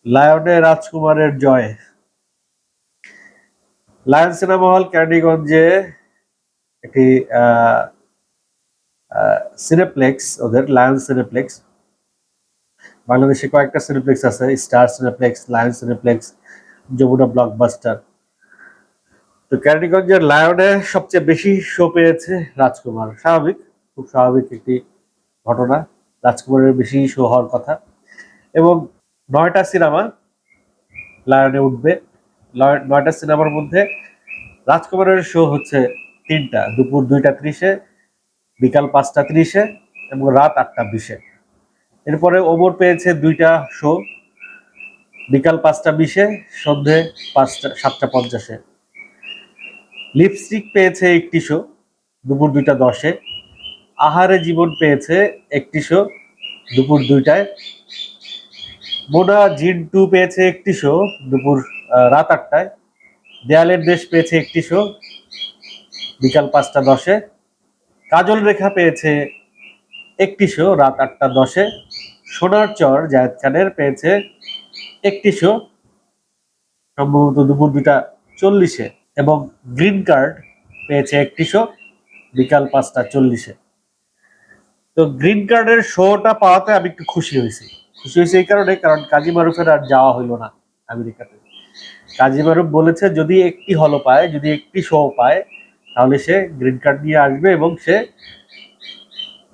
লায়নে রাজকুমারের জয়। Lion cinema hall ক্যান্ডিগঞ্জে একটি cineplex, ওদের লায়ন সিনেপ্লেক্স। বাংলাদেশে কয়েকটা সিনেপ্লেক্স আছে, Star Cineplex, Lion Cineplex, Jamuna Blockbuster. তো ক্যান্ডিগঞ্জের লায়নে সবচেয়ে বেশি শো পেয়েছে রাজকুমার। স্বাভাবিক, খুব স্বাভাবিক একটি ঘটনা। রাজকুমারের বেশি শো হওয়ার কথা। এবং 9টা সিনেমা লায়নে উঠবে। 9টা সিনেমার মধ্যে রাজকুমারের শো হচ্ছে 3টা, দুপুর 2টা 30-এ, বিকাল 5টা 30-এ এবং রাত 8টা 20-এ। এরপরে ওমর পেয়েছে 2টা শো, বিকাল 5টা 20-এ, সন্ধে 7টা 50-এ। লিপস্টিক পেয়েছে 1টি শো, দুপুর 2টা 10-এ। আহারে জীবন পেয়েছে 1টি শো, দুপুর 2টায়। মোনা জিন 2 পেয়েছে 1টি শো, রাত 8টায়। দেয়ালের দেশ পেয়েছে 1টি শো, বিকাল 5টা 10-এ। কাজল রেখা পেয়েছে 1টি শো, রাত 8টা 10-এ। সোনার চর জায়েদ খানের পেয়েছে 1টি শো, সম্ভবত দুপুর 2টা 40-এ। এবং গ্রিন কার্ড পেয়েছে 1টি শো, বিকাল 5টা 40-এ। তো গ্রিন কার্ডের শোটা পাওয়াতে আমি একটু খুশি হয়েছি এই কারণে, কারণ কাজী মারুফের আর যাওয়া হইলো না আমেরিকাতে। কাজী মারুফ বলেছে যদি একটি হলও পায়, যদি একটি শো পায়, তাহলে সে গ্রিন কার্ড নিয়ে আসবে এবং সে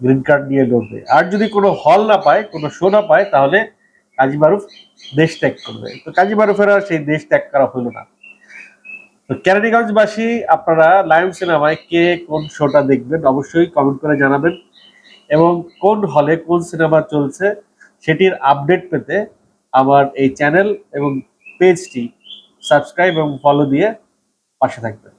গ্রিন কার্ড নিয়ে লড়বে। আর যদি কোনো হল না পায়, কোনো শো না পায়, তাহলে কাজী মারুফ দেশ ত্যাগ করবে। তো কাজী মারুফের আর সেই দেশ ত্যাগ করা হলো না। তো কেরানীগঞ্জবাসী, আপনারা লায়ন সিনেমায় কে কোন শোটা দেখবেন অবশ্যই কমেন্ট করে জানাবেন, এবং কোন হলে কোন সিনেমা চলছে সেটির আপডেট পেতে আমার এই চ্যানেল এবং পেজটি সাবস্ক্রাইব এবং ফলো দিয়ে পাশে থাকবেন।